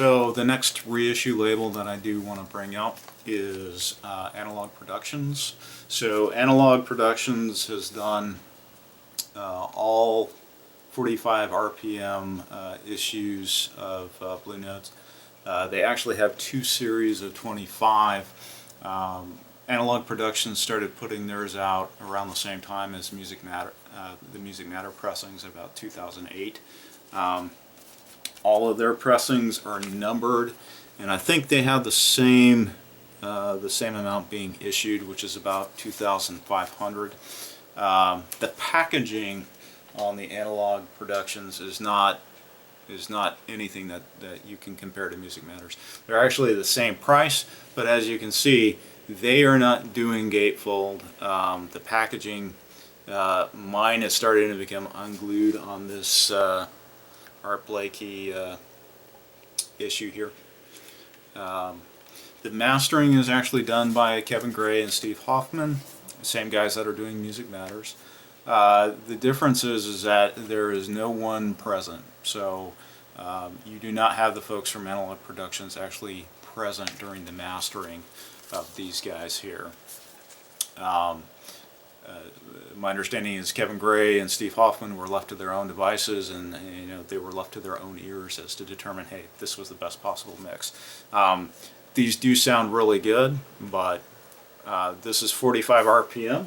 So the next reissue label that I do want to bring up is Analog Productions. So Analog Productions has done all 45 RPM issues of Blue Notes. They actually have two series of 25. Analog Productions started putting theirs out around the same time as Music Matter, the Music Matter pressings, about 2008. All of their pressings are numbered, and I think they have the same amount being issued, which is about 2,500. The packaging on the Analog Productions is not anything that you can compare to Music Matters. They're actually the same price, but as you can see, they are not doing gatefold. The packaging, mine is starting to become unglued on this Art Blakey issue here. The mastering is actually done by Kevin Gray and Steve Hoffman, the same guys that are doing Music Matters. The difference is that there is no one present, so you do not have the folks from Analog Productions actually present during the mastering of these guys here. My understanding is Kevin Gray and Steve Hoffman were left to their own devices, and they were left to their own ears as to determine, hey, this was the best possible mix. These do sound really good, but this is 45 RPM,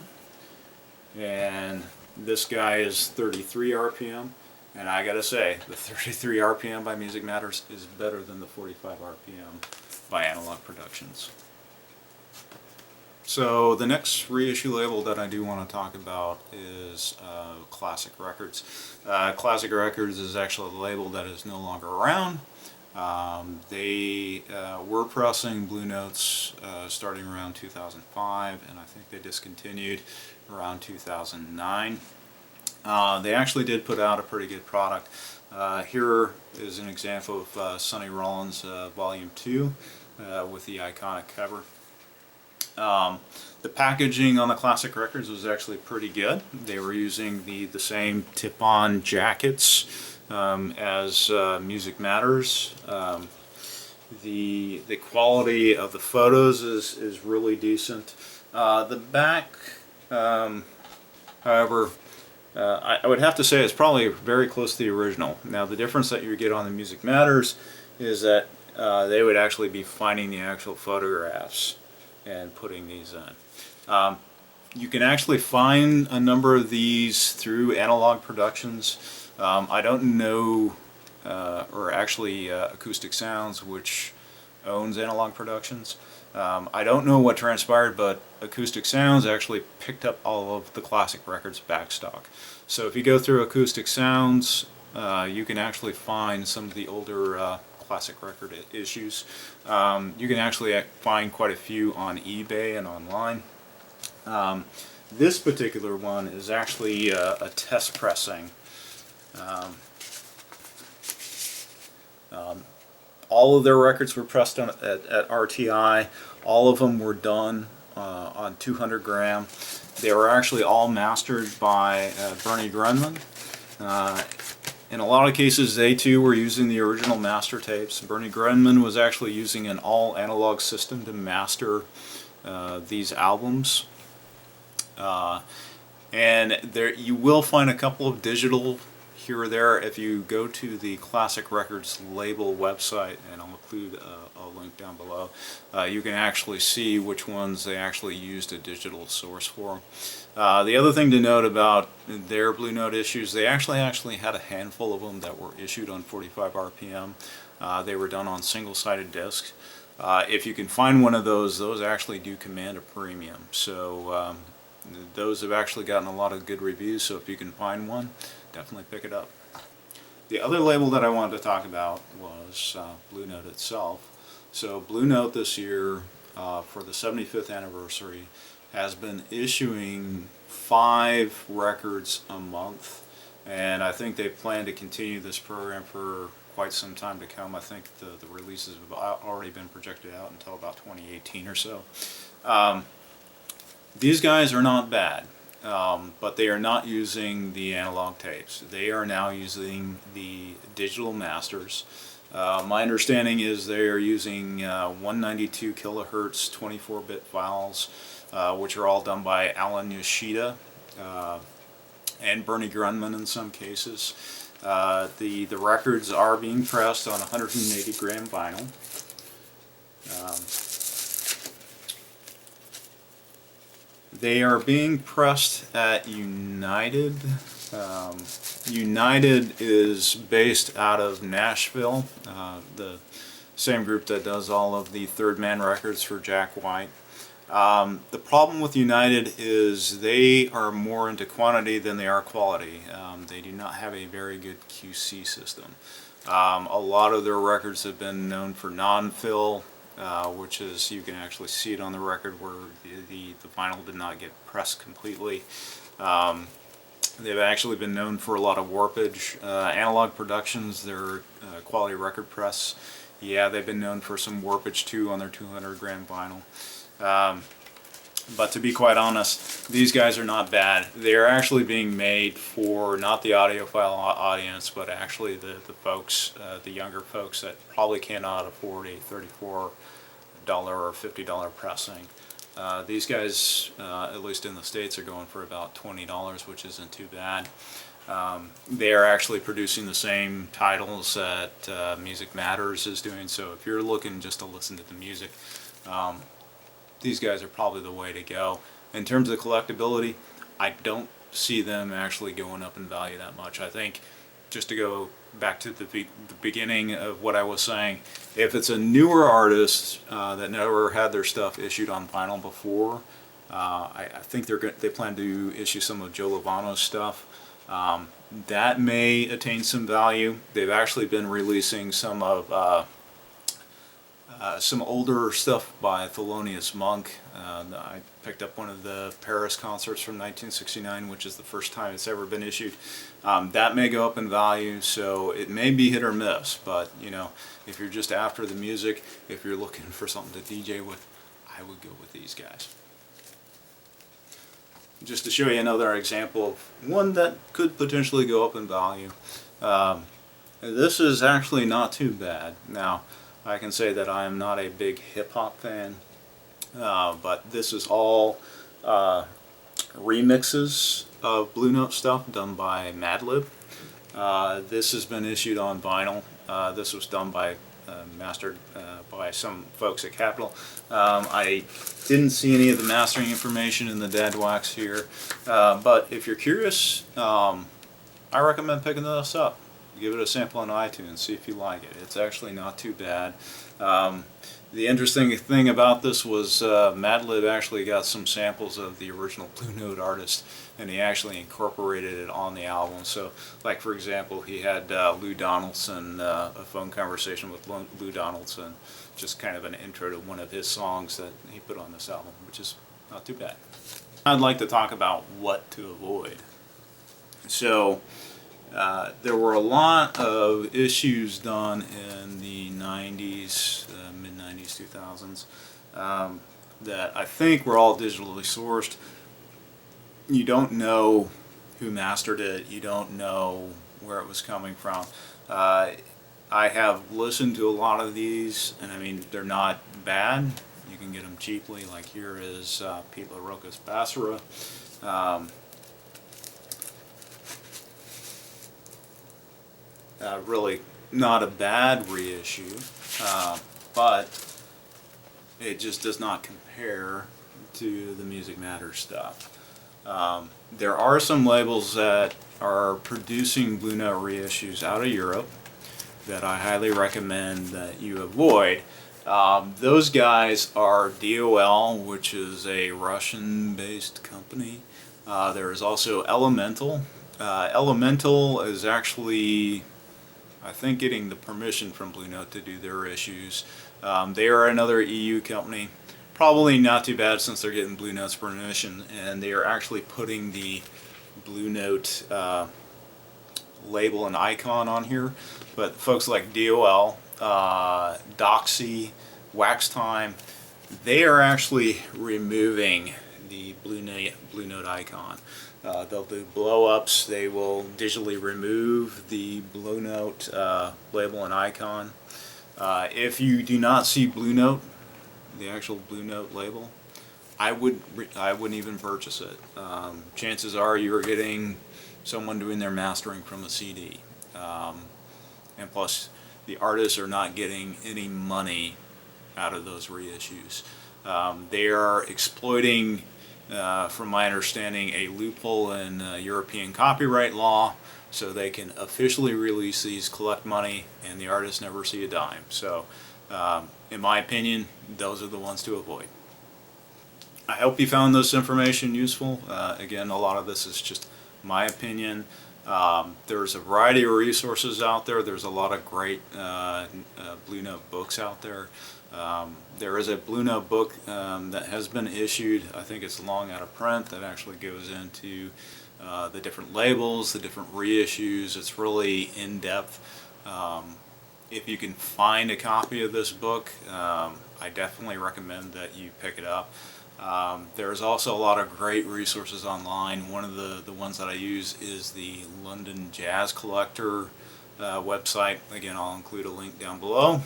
and this guy is 33 RPM, and I gotta say, the 33 RPM by Music Matters is better than the 45 RPM by Analog Productions. So the next reissue label that I do want to talk about is Classic Records. Classic Records is actually a label that is no longer around. They were pressing Blue Notes starting around 2005, and I think they discontinued around 2009. They actually did put out a pretty good product. Here is an example of Sonny Rollins Volume 2 with the iconic cover. The packaging on the Classic Records was actually pretty good. They were using the same tip-on jackets as Music Matters. The quality of the photos is really decent. The back, however, I would have to say it's probably very close to the original. Now the difference that you get on the Music Matters is that they would actually be finding the actual photographs and putting these in. You can actually find a number of these through Analog Productions. I don't know, or actually Acoustic Sounds, which owns Analog Productions. I don't know what transpired, but Acoustic Sounds actually picked up all of the Classic Records backstock. So if you go through Acoustic Sounds, you can actually find some of the older Classic Record issues. You can actually find quite a few on eBay and online. This particular one is actually a test pressing. All of their records were pressed at RTI. All of them were done on 200 gram. They were actually all mastered by Bernie Grundman. In a lot of cases, they too were using the original master tapes. Bernie Grundman was actually using an all-analog system to master these albums. And there, you will find a couple of digital here or there if you go to the Classic Records label website, and I'll include a link down below. You can actually see which ones they actually used a digital source for. The other thing to note about their Blue Note issues, they actually had a handful of them that were issued on 45 RPM. They were done on single-sided discs. If you can find one of those actually do command a premium. So those have actually gotten a lot of good reviews, so if you can find one, definitely pick it up. The other label that I wanted to talk about was Blue Note itself. So Blue Note this year, for the 75th anniversary, has been issuing 5 records a month, and I think they plan to continue this program for quite some time to come. I think the releases have already been projected out until about 2018 or so. These guys are not bad, but they are not using the analog tapes. They are now using the digital masters. My understanding is they are using 192 kilohertz 24-bit files, which are all done by Alan Yoshida and Bernie Grundman in some cases. The records are being pressed on 180 gram vinyl. They are being pressed at United. United is based out of Nashville, the same group that does all of the Third Man records for Jack White. The problem with United is they are more into quantity than they are quality. They do not have a very good QC system. A lot of their records have been known for non-fill, which is, you can actually see it on the record where the vinyl did not get pressed completely. They've actually been known for a lot of warpage. Analog Productions, their quality record press, yeah, they've been known for some warpage too on their 200 gram vinyl. But to be quite honest, these guys are not bad. They are actually being made for not the audiophile audience, but actually the folks, the younger folks that probably cannot afford a $34 or $50 pressing. These guys, at least in the States, are going for about $20, which isn't too bad. They are actually producing the same titles that Music Matters is doing, so if you're looking just to listen to the music, these guys are probably the way to go. In terms of collectability, I don't see them actually going up in value that much. I think, just to go back to the beginning of what I was saying, if it's a newer artist that never had their stuff issued on vinyl before, I think they plan to issue some of Joe Lovano's stuff. That may attain some value. They've actually been releasing some of some older stuff by Thelonious Monk. I picked up one of the Paris concerts from 1969, which is the first time it's ever been issued. That may go up in value, so it may be hit or miss, but you know, if you're just after the music, if you're looking for something to DJ with, I would go with these guys. Just to show you another example of one that could potentially go up in value. This is actually not too bad. Now, I can say that I am not a big hip-hop fan, but this is all remixes of Blue Note stuff done by Madlib. This has been issued on vinyl. This was done by, mastered by some folks at Capitol. I didn't see any of the mastering information in the dead wax here, but if you're curious, I recommend picking this up. Give it a sample on iTunes, see if you like it. It's actually not too bad. The interesting thing about this was Madlib actually got some samples of the original Blue Note artist, and he actually incorporated it on the album. So, like for example, he had Lou Donaldson, a phone conversation with Lou Donaldson, just kind of an intro to one of his songs that he put on this album, which is not too bad. I'd like to talk about what to avoid. So, there were a lot of issues done in the 90s, mid-90s, 2000s, that I think were all digitally sourced. You don't know who mastered it, you don't know where it was coming from. I have listened to a lot of these, and I mean, they're not bad. You can get them cheaply, like here is Pete LaRocca's Basra. Really not a bad reissue, but it just does not compare to the Music Matters stuff. There are some labels that are producing Blue Note reissues out of Europe that I highly recommend that you avoid. Those guys are DOL, which is a Russian-based company. There is also Elemental. Elemental is actually, I think, getting the permission from Blue Note to do their issues. They are another EU company. Probably not too bad since they're getting Blue Note's permission, and they are actually putting the Blue Note label and icon on here. But folks like DOL, Doxy, Wax Time, they are actually removing the Blue Note icon. They'll do blow-ups. They will digitally remove the Blue Note label and icon. If you do not see Blue Note, the actual Blue Note label, I wouldn't even purchase it. Chances are you're getting someone doing their mastering from a CD, and plus the artists are not getting any money out of those reissues. They are exploiting, from my understanding, a loophole in European copyright law, so they can officially release these, collect money, and the artists never see a dime. So, in my opinion, those are the ones to avoid. I hope you found this information useful. Again, a lot of this is just my opinion. There's a variety of resources out there. There's a lot of great Blue Note books out there. There is a Blue Note book that has been issued. I think it's long out of print, that actually goes into the different labels, the different reissues. It's really in-depth. If you can find a copy of this book, I definitely recommend that you pick it up. There's also a lot of great resources online. One of the ones that I use is the London Jazz Collector website. Again, I'll include a link down below.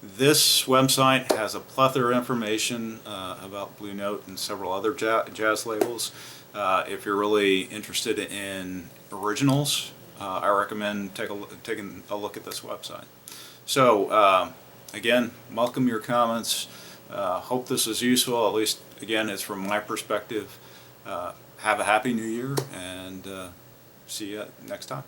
This website has a plethora of information about Blue Note and several other jazz labels. If you're really interested in originals, I recommend taking a look at this website. So, again, welcome your comments. Hope this is useful. At least, again, it's from my perspective. Have a happy new year, and see you next time.